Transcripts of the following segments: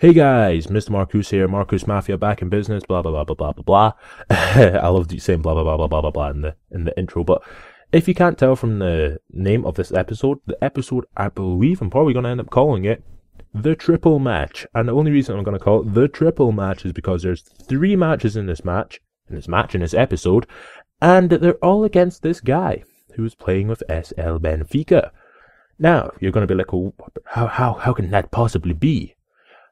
Hey guys, Mr. Markcoos here, Markcoos Mafia back in business, blah blah blah blah blah blah blah. I love saying blah blah blah blah blah blah blah in the intro, but if you can't tell from the name of this episode, the episode I believe I'm probably gonna end up calling it The Triple Match. And the only reason I'm gonna call it The Triple Match is because there's 3 matches in this episode, and they're all against this guy who's playing with SL Benfica. Now, you're gonna be like, oh, how can that possibly be?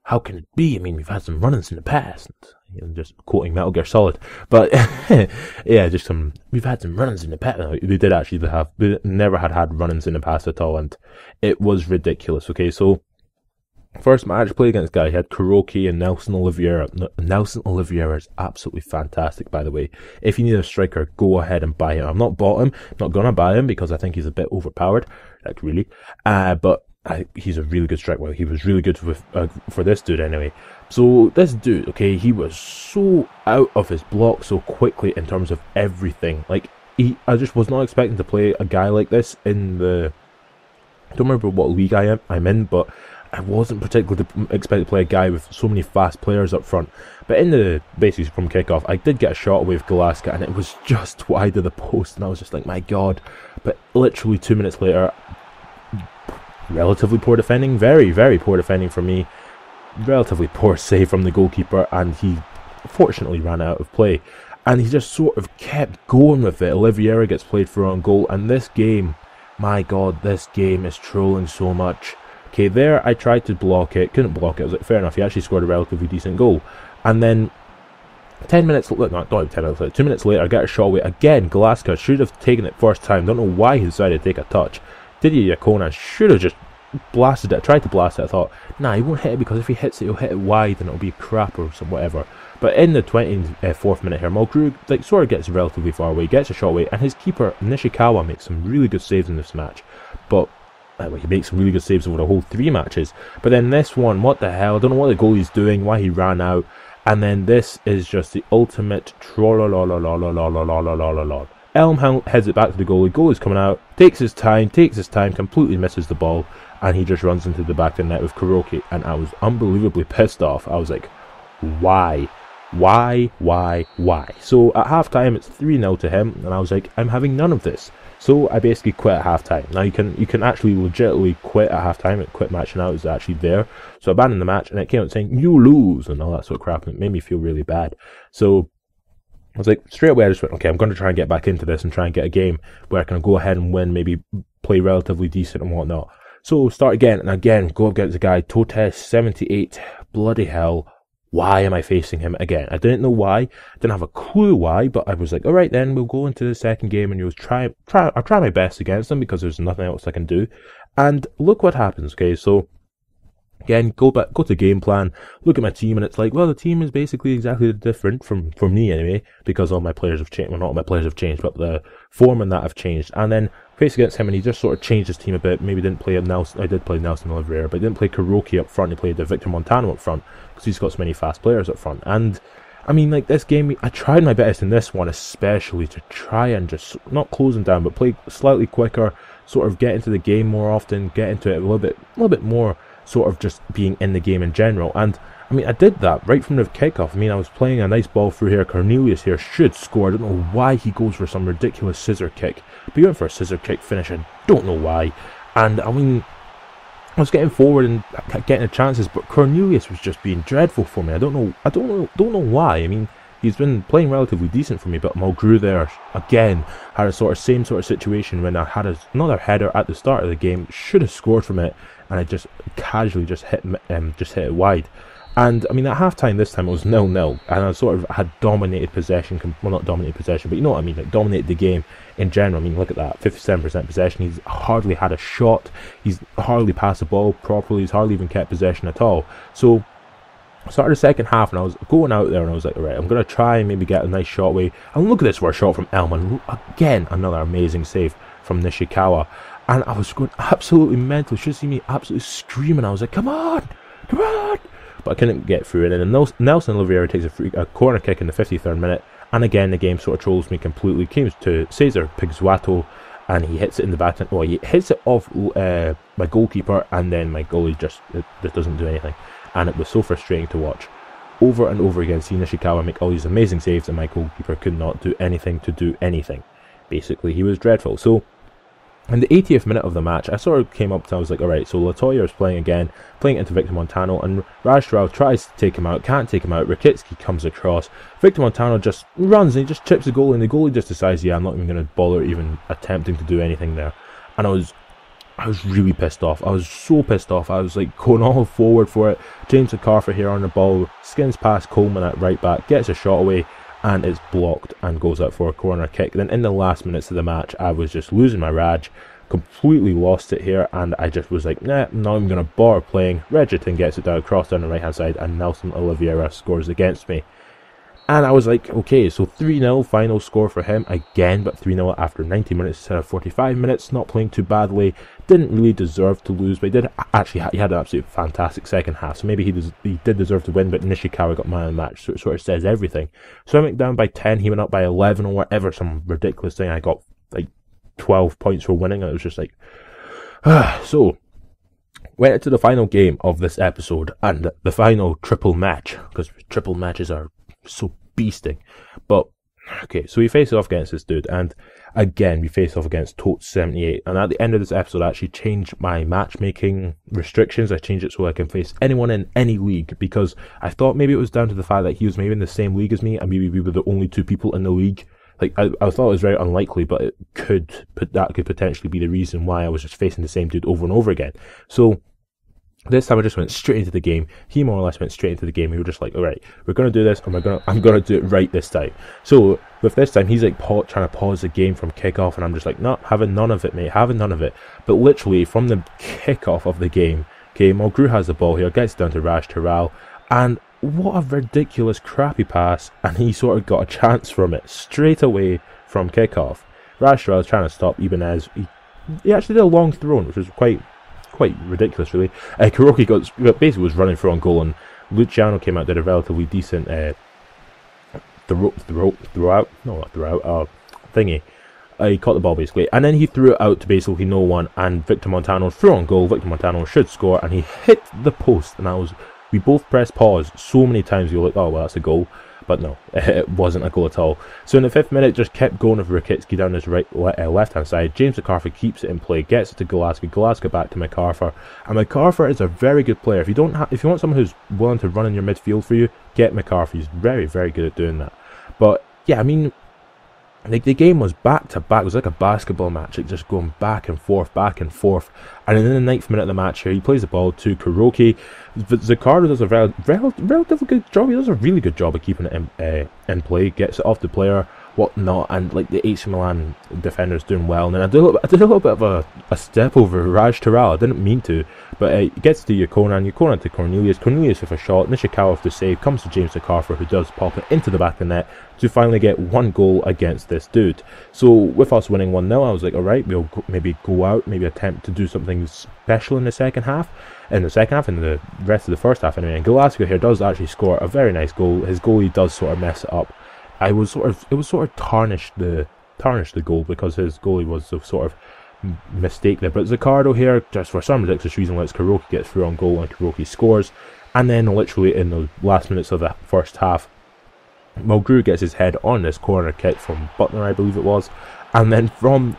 How can it be? I mean, we've had some run-ins in the past. You know, just quoting Metal Gear Solid. But, yeah, we've had some run-ins in the past. No, they never had run-ins in the past at all, and it was ridiculous. Okay, so, first match, played against this guy. He had Kuroki and Nelson Oliveira. Nelson Oliveira is absolutely fantastic, by the way. If you need a striker, go ahead and buy him. I'm not bought him, not gonna buy him, because I think he's a bit overpowered. Like, really. But he's a really good striker. Well, he was really good for this dude anyway. So this dude, okay, he was so out of his block so quickly in terms of everything. Like, I just was not expecting to play a guy like this in the... I don't remember what league I'm in, but I wasn't particularly expecting to play a guy with so many fast players up front. But in the basically from kickoff, I did get a shot away with Galaska, and it was just wide of the post, and I was just like, my god. But literally 2 minutes later, relatively poor defending, very, very poor defending from me, relatively poor save from the goalkeeper, and he fortunately ran out of play. And he just sort of kept going with it. Oliveira gets played for on goal, and this game, my god, this game is trolling so much. Okay, there I tried to block it, couldn't block it. I was like, fair enough, he actually scored a relatively decent goal. And then 10 minutes, not 10 minutes later, 2 minutes later, I get a shot away. Again, Galaska should have taken it first time. Don't know why he decided to take a touch. Didier Yakona should have just blasted it. Tried to blast it. I thought, nah, he won't hit it, because if he hits it, he'll hit it wide and it'll be crap or some whatever. But in the 24th minute here, Mulgrew sort of gets relatively far away, gets a shot away, and his keeper Nishikawa makes some really good saves in this match. But he makes some really good saves over the whole 3 matches. But then this one, what the hell? I don't know what the goalie's doing, why he ran out. And then this is just the ultimate troll. Elm heads it back to the goalie. Goalie's coming out, takes his time, completely misses the ball, and he just runs into the back of the net with Kuroki. And I was unbelievably pissed off. I was like, why? So at half time, it's 3-0 to him, and I was like, I'm having none of this. So I basically quit at half time. Now you can actually legitimately quit at half time. Quit matching out is actually there. So I abandoned the match, and it came out saying you lose and all that sort of crap, and it made me feel really bad. So I was like, straight away I just went, okay, I'm going to try and get back into this and try and get a game where I can go ahead and win, maybe play relatively decent and whatnot. So start again, and again, go up against the guy, Totes 78, bloody hell, why am I facing him again? I didn't know why, I didn't have a clue why, but I was like, alright then, we'll go into the second game, and you'll I'll try my best against him, because there's nothing else I can do. And look what happens, okay, so again, go to game plan, look at my team, and it's like, well, the team is basically exactly different from me anyway, because all my players have changed. Well, not all my players have changed, but the form and that have changed. And then face against him, and he just sort of changed his team a bit. Maybe didn't play Nelson. I did play Nelson Oliveira, but he didn't play Kuroki up front. He played Victor Montano up front, because he's got so many fast players up front. And I mean, like, this game, I tried my best in this one, especially to try and just not close him down, but play slightly quicker, sort of get into the game more often, get into it a little bit more. Sort of just being in the game in general. And I mean, I did that right from the kickoff. I mean, I was playing a nice ball through here. Cornelius here should score. I don't know why he goes for some ridiculous scissor kick, but he went for a scissor kick finish. I don't know why. And I mean, I was getting forward and getting the chances, but Cornelius was just being dreadful for me. I don't know why. I mean, he's been playing relatively decent for me, but Mulgrew there again had a same sort of situation when I had another header at the start of the game. Should have scored from it, and I just casually just hit it wide. And I mean, at half time this time it was 0-0, and I sort of had dominated possession. Well, not dominated possession, but you know what I mean, like dominated the game in general. I mean, look at that, 57% possession. He's hardly had a shot. He's hardly passed the ball properly. He's hardly even kept possession at all. So I started the second half, and I was going out there, and I was like, alright, I'm going to try and maybe get a nice shot away. And look at this for a shot from Elman. Again, another amazing save from Nishikawa. And I was going absolutely mental. You should see me absolutely screaming. I was like, come on! But I couldn't get through it. And then Nelson Oliveira takes a corner kick in the 53rd minute. And again, the game sort of trolls me completely. Comes to Cesar Piguato, and he hits it in the back. Well, he hits it off my goalkeeper, and then my goalie just doesn't do anything. and it was so frustrating to watch. Over and over again, see Nishikawa make all these amazing saves, and my goalkeeper could not do anything to do anything. Basically, he was dreadful. So, in the 80th minute of the match, I sort of came up to, I was like, alright, so Latoya is playing again, playing into Victor Montano, and Raj Terrell tries to take him out, can't take him out, Rakitsky comes across, Victor Montano just runs, and he just chips the goalie, and the goalie just decides, yeah, I'm not even going to bother even attempting to do anything there. And I was really pissed off. I was so pissed off. I was like going all forward for it. James McCarthy here on the ball, skins past Coleman at right back, gets a shot away, and it's blocked and goes out for a corner kick. Then in the last minutes of the match, I was just losing my rage, completely lost it here, and I just was like, nah, I'm not even going to bother playing. Regiton gets it down, across down the right hand side, and Nelson Oliveira scores against me. And I was like, okay, so 3-0 final score for him again, but 3-0 after 90 minutes instead of 45 minutes, not playing too badly, didn't really deserve to lose, but he did actually, he had an absolutely fantastic second half, so maybe he did deserve to win, but Nishikawa got man of the match, so it sort of says everything. So I went down by 10, he went up by 11 or whatever, some ridiculous thing. I got like 12 points for winning, and it was just like, so went into the final game of this episode, and the final triple match, because triple matches are so beasting. But okay, so we face off against this dude, and again we face off against Totes78, and at the end of this episode I actually changed my matchmaking restrictions. I changed it so I can face anyone in any league, because I thought maybe it was down to the fact that he was maybe in the same league as me, and maybe we were the only two people in the league. Like, I thought it was very unlikely, but that could potentially be the reason why I was just facing the same dude over and over again. So this time I just went straight into the game. He more or less went straight into the game. We were just like, alright, we're going to do this, and I'm going to do it right this time. So with this time, he's like trying to pause the game from kickoff, and I'm just like, no, having none of it, mate, having none of it. But literally, from the kickoff of the game, okay, Mulgrew has the ball here, gets down to Raj Terrell, and what a ridiculous crappy pass, and he sort of got a chance from it straight away from kickoff. Raj Terrell was trying to stop Ibanez. He actually did a long throw, which was quite ridiculous, really. Kuroki basically was running through on goal, and Luciano came out, did a relatively decent thingy. He caught the ball basically, and then he threw it out to basically no one, and Victor Montano threw on goal. Victor Montano should score, and he hit the post, and we both pressed pause so many times. We were like, oh well, that's a goal. But no, it wasn't a goal at all. So in the 5th minute, just kept going with Rakitsky down his left-hand side. James McCarthy keeps it in play, gets it to Golaska back to McCarthy. And McCarthy is a very good player. If you want someone who's willing to run in your midfield for you, get McCarthy. He's very, very good at doing that. But yeah, I mean, like, the game was back to back. It was like a basketball match, like just going back and forth. And in the 9th minute of the match here, he plays the ball to Kuroki. Zaccardo does a relatively good job. He does a really good job of keeping it in play, gets it off the player, whatnot, and like the AC Milan defender's doing well. And then I did a little bit of a step over Raj Terrell. I didn't mean to, but it gets to Yukona to Cornelius with a shot, Nishikawa with the save, comes to James McCarthy, who does pop it into the back of the net to finally get one goal against this dude. So with us winning 1-0, I was like, alright, we'll maybe go out, maybe attempt to do something special in the second half. In the rest of the first half anyway. And Golaska here does actually score a very nice goal. His goalie does sort of mess it up. It was sort of tarnished the goal, because his goalie was a sort of mistake there. But Zaccardo here, just for some ridiculous reason, lets Kuroki get through on goal, and Kuroki scores. And then literally in the last minutes of the first half, Mulgrew gets his head on this corner kick from Butler, I believe it was. And then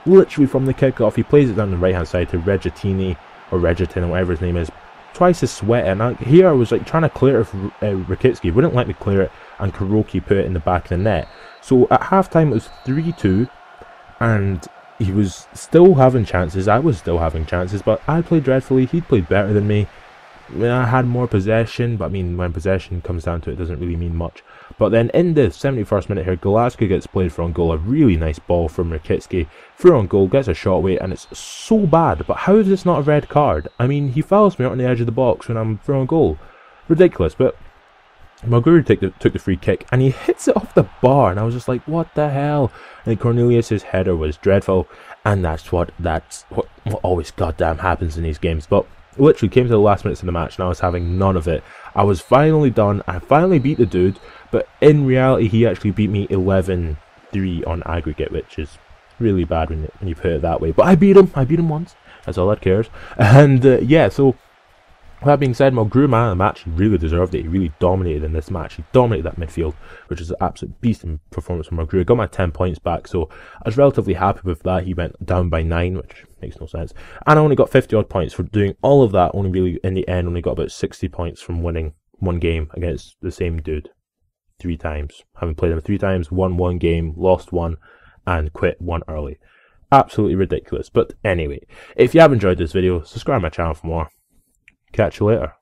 literally from the kickoff, he plays it down the right hand side to Regiton, or whatever his name is. Twice as sweat, and here I was like trying to clear it from Rakitsky, wouldn't let me clear it, and Kuroki put it in the back of the net. So at halftime it was 3-2, and he was still having chances. I was still having chances, but I played dreadfully. He played better than me. I had more possession, but I mean, when possession comes down to it, it doesn't really mean much. But then in the 71st minute here, Golaska gets played for on goal. A really nice ball from Rakitsky. Through on goal, gets a shot away, and it's so bad. But how is this not a red card? I mean, he fouls me out on the edge of the box when I'm throwing goal. Ridiculous. But Mulgrew took the free kick, and he hits it off the bar, and I was just like, what the hell? And Cornelius's header was dreadful, and that's what always goddamn happens in these games. But literally came to the last minutes of the match, and I was having none of it. I was finally done. I finally beat the dude, but in reality, he actually beat me 11-3 on aggregate, which is really bad when you put it that way. But I beat him. I beat him once. That's all that cares. And yeah, so That being said, Mulgrew, man of the match, he really deserved it. He really dominated in this match. He dominated that midfield, which is an absolute beast in performance from Mulgrew. I got my 10 points back, so I was relatively happy with that. He went down by 9, which makes no sense. And I only got 50 odd points for doing all of that. Only really, in the end, only got about 60 points from winning one game against the same dude 3 times. Having played him 3 times, won 1 game, lost 1, and quit 1 early. Absolutely ridiculous. But anyway, if you have enjoyed this video, subscribe to my channel for more. Catch you later.